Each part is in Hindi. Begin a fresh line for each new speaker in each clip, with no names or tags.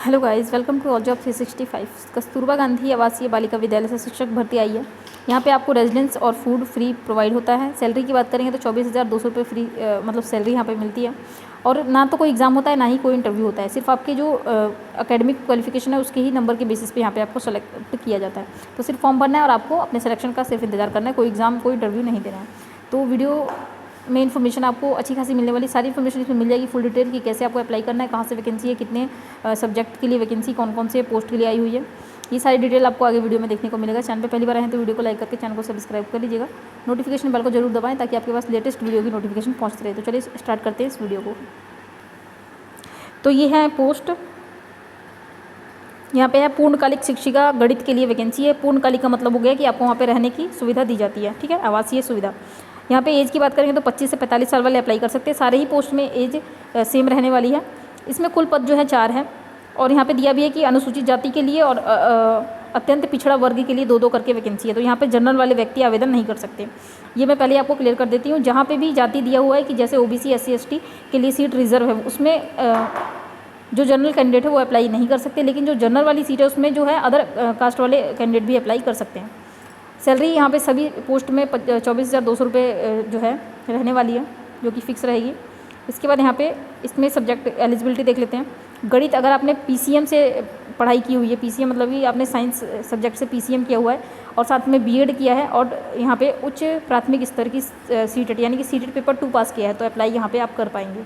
Hello guys, welcome to all job 365। Kasturba Gandhi आवासीय बालिका विद्यालय से शिक्षक भर्ती आई है। यहाँ पे आपको रेजिडेंस और फूड फ्री प्रोवाइड होता है। सैलरी की बात करेंगे तो 24,200 रुपये फ्री मतलब सैलरी यहाँ पे मिलती है। और ना तो कोई एग्ज़ाम होता है, ना ही कोई इंटरव्यू होता है। सिर्फ आपके जो एकेडमिक क्वालिफिकेशन है उसके ही नंबर के बेसिस पे यहाँ पे आपको सेलेक्ट किया जाता है। तो सिर्फ फॉर्म भरना है और आपको अपने सिलेक्शन का सिर्फ इंतजार करना है। कोई एग्ज़ाम, कोई इंटरव्यू नहीं देना है। तो वीडियो में इन्फॉर्मेशन आपको अच्छी खासी मिलने वाली, सारी इन्फॉर्मेशन इसमें मिल जाएगी फुल डिटेल की, कैसे आपको अप्लाई करना है, कहाँ से वैकेंसी है, कितने सब्जेक्ट के लिए वैकेंसी, कौन कौन से पोस्ट के लिए आई हुई है। ये सारी डिटेल आपको आगे वीडियो में देखने को मिलेगा। चैनल पे पहली बार आए हैं तो वीडियो को लाइक करके चैनल को सब्सक्राइब कर लीजिएगा। नोटिफिकेशन बेल को जरूर दबाएं ताकि आपके पास लेटेस्ट वीडियो की नोटिफिकेशन पहुँचती रहे। तो चलिए स्टार्ट करते हैं इस वीडियो को। तो ये है पोस्ट, यहाँ पे है पूर्णकालिक शिक्षिका गणित के लिए वैकेंसी है। पूर्णकालिक का मतलब हो गया कि आपको वहाँ पे रहने की सुविधा दी जाती है, ठीक है, आवासीय सुविधा। यहाँ पे एज की बात करेंगे तो 25 से 45 साल वाले अप्लाई कर सकते हैं। सारे ही पोस्ट में एज सेम रहने वाली है। इसमें कुल पद जो है 4 है। और यहाँ पे दिया भी है कि अनुसूचित जाति के लिए और अत्यंत पिछड़ा वर्ग के लिए 2-2 करके वैकेंसी है। तो यहाँ पे जनरल वाले व्यक्ति आवेदन नहीं कर सकते। ये मैं पहले आपको क्लियर कर देती हूँ। जहाँ पे भी जाति दिया हुआ है कि जैसे OBC SC ST के लिए सीट रिजर्व है, उसमें जो जनरल कैंडिडेट है वो अप्लाई नहीं कर सकते। लेकिन जो जनरल वाली सीट है उसमें जो है अदर कास्ट वाले कैंडिडेट भी अप्लाई कर सकते हैं। सैलरी यहाँ पे सभी पोस्ट में 24,200 रुपये जो है रहने वाली है, जो कि फिक्स रहेगी। इसके बाद यहाँ पे इसमें सब्जेक्ट एलिजिबिलिटी देख लेते हैं। गणित अगर आपने PCM से पढ़ाई की हुई है, PCM मतलब कि आपने साइंस सब्जेक्ट से PCM किया हुआ है और साथ में BEd किया है और यहाँ पे उच्च प्राथमिक स्तर की CTET यानी कि CTET पेपर 2 पास किया है, तो अप्लाई यहाँ पर आप कर पाएंगे।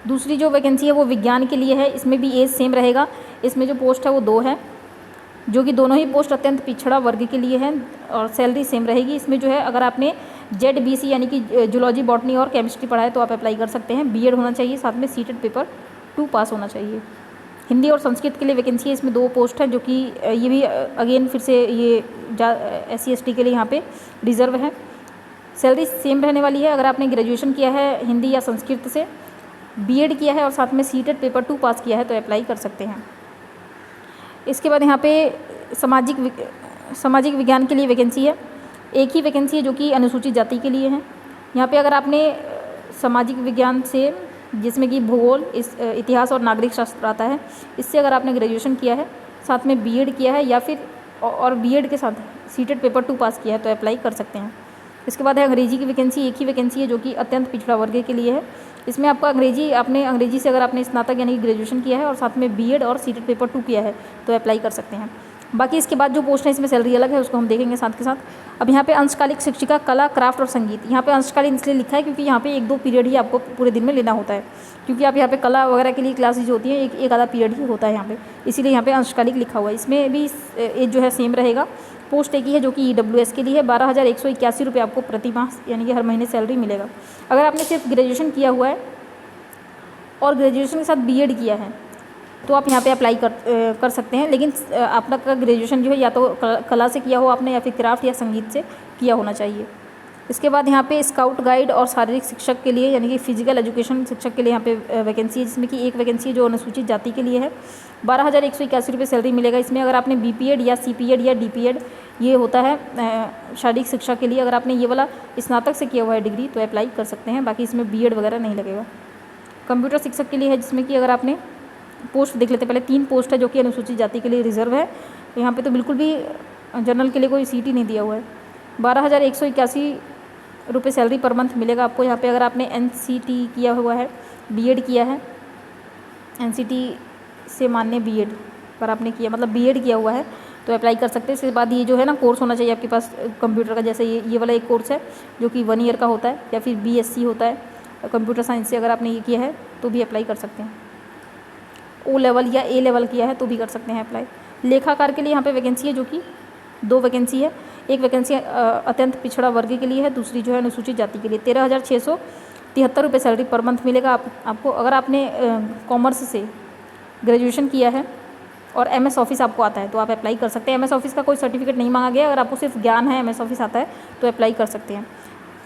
दूसरी जो वैकेंसी है वो विज्ञान के लिए है। इसमें भी एज सेम रहेगा। इसमें जो पोस्ट है वो 2 है, जो कि दोनों ही पोस्ट अत्यंत पिछड़ा वर्ग के लिए हैं और सैलरी सेम रहेगी। इसमें जो है अगर आपने ZBC यानी कि जूलॉजी, बॉटनी और केमिस्ट्री पढ़ा है तो आप अप्लाई कर सकते हैं। BEd होना चाहिए, साथ में CTET पेपर 2 पास होना चाहिए। हिंदी और संस्कृत के लिए वैकेंसी है। इसमें 2 पोस्ट है, जो कि ये भी अगेन फिर से ये SC ST के लिए यहाँ पे रिजर्व है। सैलरी सेम रहने वाली है। अगर आपने ग्रेजुएशन किया है हिंदी या संस्कृत से, BEd किया है और साथ में CTET पेपर 2 पास किया है तो अप्लाई कर सकते हैं। इसके बाद यहाँ पे सामाजिक विज्ञान के लिए वैकेंसी है। एक ही वैकेंसी है जो कि अनुसूचित जाति के लिए है। यहाँ पे अगर आपने सामाजिक विज्ञान से, जिसमें कि भूगोल, इतिहास और नागरिक शास्त्र आता है, इससे अगर आपने ग्रेजुएशन किया है, साथ में BEd किया है या फिर और BEd के साथ CTET पेपर 2 पास किया है तो अप्लाई कर सकते हैं। इसके बाद है अंग्रेजी की वैकेंसी। एक ही वैकेंसी है जो कि अत्यंत पिछड़ा वर्ग के लिए है। इसमें आपका अंग्रेजी से अगर आपने स्नातक यानी कि ग्रेजुएशन किया है और साथ में BEd और CTET पेपर 2 किया है तो अप्लाई कर सकते हैं। बाकी इसके बाद जो पोस्ट है इसमें सैलरी अलग है, उसको हम देखेंगे साथ के साथ। अब यहाँ पे अंशकालिक शिक्षिका कला, क्राफ्ट और संगीत। यहाँ पे अंशकालीन इसलिए लिखा है क्योंकि यहाँ पे 1-2 पीरियड ही आपको पूरे दिन में लेना होता है, क्योंकि आप यहाँ पे कला वगैरह के लिए क्लासेज होती हैं, एक आधा पीरियड ही होता है यहाँ पे, इसीलिए यहाँ पे अंशकालिक लिखा हुआ है। इसमें भी एज जो है सेम रहेगा। पोस्ट एक ही है जो कि EWS के लिए है। 12,181 रुपये आपको प्रति माह यानी कि हर महीने सैलरी मिलेगा। अगर आपने सिर्फ ग्रेजुएशन किया हुआ है और ग्रेजुएशन के साथ BEd किया है तो आप यहाँ पे अप्लाई कर सकते हैं। लेकिन आपका ग्रेजुएशन जो है या तो कला से किया हो आपने या फिर क्राफ्ट या संगीत से किया होना चाहिए। इसके बाद यहाँ पे स्काउट गाइड और शारीरिक शिक्षक के लिए यानी कि फिजिकल एजुकेशन शिक्षक के लिए यहाँ पे वैकेंसी है, जिसमें कि एक वैकेंसी है जो अनुसूचित जाति के लिए है। 12,181 रुपये सैलरी मिलेगा। इसमें अगर आपने BPEd या CPEd या DPEd, ये होता है शारीरिक शिक्षा के लिए, अगर आपने ये वाला स्नातक से किया हुआ है डिग्री तो अप्लाई कर सकते हैं। बाकी इसमें BEd वगैरह नहीं लगेगा। कंप्यूटर शिक्षक के लिए है, जिसमें कि अगर आपने पोस्ट देख लेते हैं पहले, 3 पोस्ट है जो कि अनुसूचित जाति के लिए रिजर्व है। यहाँ पे तो बिल्कुल भी जनरल के लिए कोई सीट ही नहीं दिया हुआ है। 12,181 रुपये सैलरी पर मंथ मिलेगा आपको। यहाँ पे अगर आपने NCT किया हुआ है, BEd किया है, NCT से मान्य BEd पर आपने किया मतलब BEd किया हुआ है तो अप्लाई कर सकते हैं। इसके बाद ये जो है ना कोर्स होना चाहिए आपके पास कंप्यूटर का, जैसे ये वाला एक कोर्स है जो कि 1 ईयर का होता है, या फिर BSc होता है कंप्यूटर साइंस से, अगर आपने ये किया है तो भी अप्लाई कर सकते हैं। O लेवल या A लेवल किया है तो भी कर सकते हैं अप्लाई। लेखाकार के लिए यहाँ पे वैकेंसी है, जो कि 2 वैकेंसी है। एक वैकेंसी अत्यंत पिछड़ा वर्ग के लिए है, दूसरी जो है अनुसूचित जाति के लिए। 13,673 रुपये सैलरी पर मंथ मिलेगा आपको। अगर आपने कॉमर्स से ग्रेजुएशन किया है और MS ऑफिस आपको आता है तो आप अप्लाई कर सकते हैं। MS ऑफिस का कोई सर्टिफिकेट नहीं मांगा गया, अगर आपको सिर्फ ज्ञान है MS ऑफिस आता है तो अप्लाई कर सकते हैं।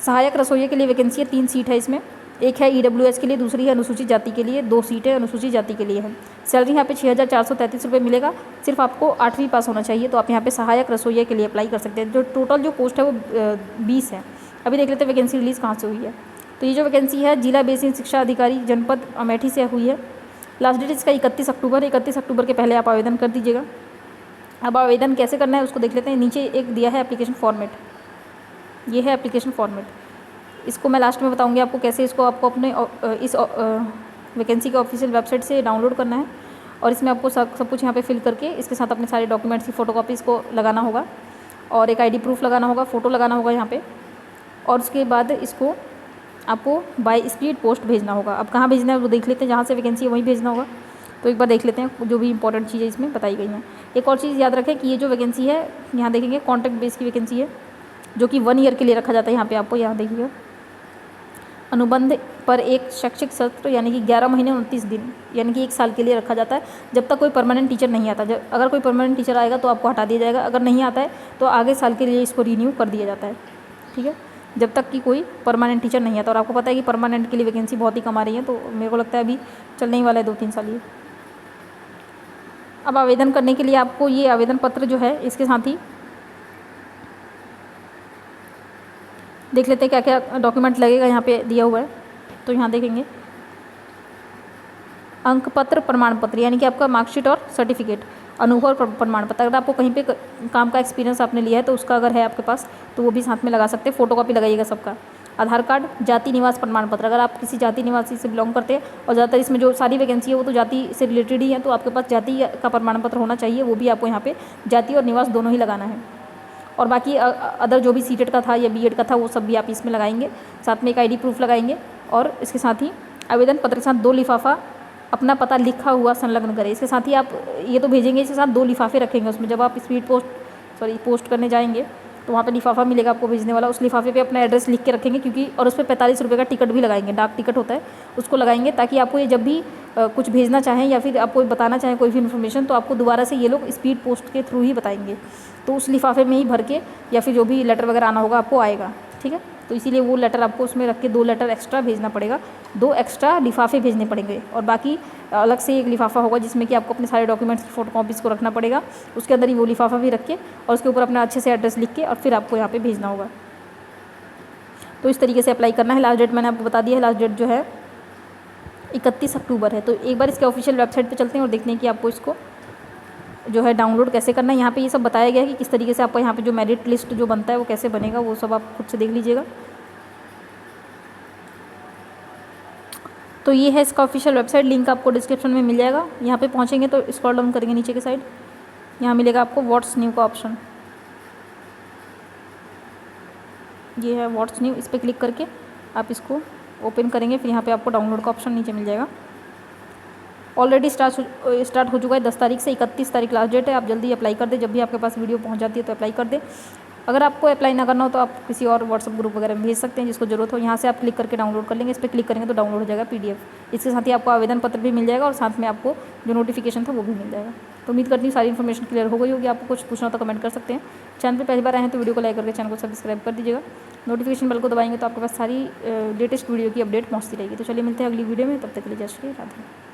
सहायक रसोइये के लिए वैकेंसी है, 3 सीट है इसमें। एक है EWS के लिए, दूसरी है अनुसूचित जाति के लिए, 2 सीटें अनुसूचित जाति के लिए है। सैलरी यहाँ पे 6,433 रुपये मिलेगा। सिर्फ आपको 8वीं पास होना चाहिए, तो आप यहाँ पे सहायक रसोइया के लिए अप्लाई कर सकते हैं। जो टोटल जो पोस्ट है वो 20 है। अभी देख लेते हैं वैकेंसी रिलीज़ कहाँ से हुई है। तो ये जो वैकेंसी है जिला बेसिक शिक्षा अधिकारी जनपद अमेठी से हुई है। लास्ट डेट इसका 31 अक्टूबर है। 31 अक्टूबर के पहले आप आवेदन कर दीजिएगा। अब आवेदन कैसे करना है उसको देख लेते हैं। नीचे एक दिया है एप्लीकेशन फॉर्मेट, ये है एप्लीकेशन फॉर्मेट। इसको मैं लास्ट में बताऊंगी आपको कैसे इसको आपको अपने इस वैकेंसी के ऑफिशियल वेबसाइट से डाउनलोड करना है। और इसमें आपको सब कुछ यहाँ पे फिल करके इसके साथ अपने सारे डॉक्यूमेंट्स की फ़ोटोकॉपी इसको लगाना होगा और एक आईडी प्रूफ लगाना होगा, फ़ोटो लगाना होगा यहाँ पे। और उसके बाद इसको आपको बाय स्पीड पोस्ट भेजना होगा। अब कहाँ भेजना है वो देख लेते हैं, जहाँ से वैकेंसी है वहीं भेजना होगा। तो एक बार देख लेते हैं जो भी इंपॉर्टेंट चीज़ें इसमें बताई गई हैं। एक और चीज़ याद रखें कि ये जो वैकेंसी है यहाँ देखेंगे कॉन्ट्रैक्ट बेस की वैकेंसी है, जो कि 1 ईयर के लिए रखा जाता है। यहाँ पे आपको यहाँ देखिएगा अनुबंध पर एक शैक्षिक सत्र यानी कि 11 महीने 29 दिन यानी कि 1 साल के लिए रखा जाता है, जब तक कोई परमानेंट टीचर नहीं आता। जब अगर कोई परमानेंट टीचर आएगा तो आपको हटा दिया जाएगा, अगर नहीं आता है तो आगे साल के लिए इसको रिन्यू कर दिया जाता है। ठीक है, जब तक कि कोई परमानेंट टीचर नहीं आता। और आपको पता है कि परमानेंट के लिए वैकेंसी बहुत ही कम आ रही है, तो मेरे को लगता है अभी चलने ही वाला है 2-3 साल ये। अब आवेदन करने के लिए आपको ये आवेदन पत्र जो है इसके साथ ही देख लेते हैं क्या क्या डॉक्यूमेंट लगेगा। यहाँ पे दिया हुआ है, तो यहाँ देखेंगे अंक पत्र, प्रमाण पत्र यानी कि आपका मार्कशीट और सर्टिफिकेट, अनुभव प्रमाण पत्र। अगर आपको कहीं पे काम का एक्सपीरियंस आपने लिया है तो उसका अगर है आपके पास तो वो भी साथ में लगा सकते हैं। फोटोकॉपी लगाइएगा सबका। आधार कार्ड, जाति निवास प्रमाण पत्र, अगर आप किसी जाति निवासी से बिलोंग करते हैं और ज़्यादातर इसमें जो सारी वैकेंसी है वो तो जाति से रिलेटेड ही है, तो आपके पास जाति का प्रमाण पत्र होना चाहिए। वो भी आपको यहाँ पे जाति और निवास दोनों ही लगाना है। और बाकी अदर जो भी सीटेट का था या बीएड का था वो सब भी आप इसमें लगाएंगे। साथ में एक आईडी प्रूफ लगाएंगे और इसके साथ ही आवेदन पत्र के साथ 2 लिफाफा अपना पता लिखा हुआ संलग्न करें। इसके साथ ही आप ये तो भेजेंगे, इसके साथ 2 लिफाफे रखेंगे उसमें। जब आप स्पीड पोस्ट करने जाएंगे तो वहाँ पे लिफाफा मिलेगा आपको भेजने वाला, उस लिफाफे पे अपना एड्रेस लिख के रखेंगे, क्योंकि और उस पर 45 रुपये का टिकट भी लगाएंगे, डाक टिकट होता है, उसको लगाएंगे ताकि आपको ये जब भी कुछ भेजना चाहें या फिर आपको बताना चाहें कोई भी इन्फॉर्मेशन तो आपको दोबारा से ये लोग स्पीड पोस्ट के थ्रू ही बताएंगे। तो उस लिफाफे में ही भर के या फिर जो भी लेटर वगैरह आना होगा आपको आएगा। ठीक है, तो इसीलिए वो लेटर आपको उसमें रख के 2 लेटर एक्स्ट्रा भेजना पड़ेगा, 2 एक्स्ट्रा लिफाफे भेजने पड़ेंगे। और बाकी अलग से एक लिफाफा होगा जिसमें कि आपको अपने सारे डॉक्यूमेंट्स की फोटोकॉपीज़ को रखना पड़ेगा, उसके अंदर ही वो लिफाफा भी रख के और उसके ऊपर अपना अच्छे से एड्रेस लिख के और फिर आपको यहाँ पे भेजना होगा। तो इस तरीके से अप्लाई करना है। लास्ट डेट मैंने आपको बता दिया है, लास्ट डेट जो है 31 अक्टूबर है। तो एक बार इसके ऑफिशियल वेबसाइट पर चलते हैं और देखते हैं कि आपको इसको जो है डाउनलोड कैसे करना है। यहाँ पे ये सब बताया गया है कि किस तरीके से आपको यहाँ पे जो मेरिट लिस्ट जो बनता है वो कैसे बनेगा, वो सब आप खुद से देख लीजिएगा। तो ये है इसका ऑफिशियल वेबसाइट, लिंक आपको डिस्क्रिप्शन में मिल जाएगा। यहाँ पे पहुँचेंगे तो स्क्रॉल डाउन करेंगे नीचे के साइड, यहाँ मिलेगा आपको व्हाट्स न्यू का ऑप्शन। ये है व्हाट्स न्यू, इस पर क्लिक करके आप इसको ओपन करेंगे, फिर यहाँ पे आपको डाउनलोड का ऑप्शन नीचे मिल जाएगा। ऑलरेडी स्टार्ट हो चुका है 10 तारीख से, 31 तारीख लास्ट डेट है। आप जल्दी अप्लाई कर दें, जब भी आपके पास वीडियो पहुंच जाती है तो अप्लाई कर दें। अगर आपको अप्लाई ना करना हो तो आप किसी और व्हाट्सअप ग्रुप वगैरह में भेज सकते हैं जिसको ज़रूरत हो। यहाँ से आप क्लिक करके डाउनलोड कर लेंगे, इस पर क्लिक करेंगे तो डाउनलोड हो जाएगा PDF। इसके साथ ही आपको आवेदन पत्र भी मिल जाएगा और साथ में आपको जो नोटिफिकेशन था वो भी मिल जाएगा। तो उम्मीद करती हूँ सारी इन्फॉर्मेशन क्लियर हो गई होगी। आपको कुछ पूछना तो कमेंट कर सकते हैं। चैनल पर पहली बार आए हैं तो वीडियो को लाइक करके चैनल को सब्सक्राइब कर दीजिएगा। नोटिफिकेशन बेल को दबाएंगे तो आपके पास सारी लेटेस्ट वीडियो की अपडेट पहुँचती रहेगी। तो चलिए मिलते हैं अगली वीडियो में, तब तक के लिए जय श्री राधे।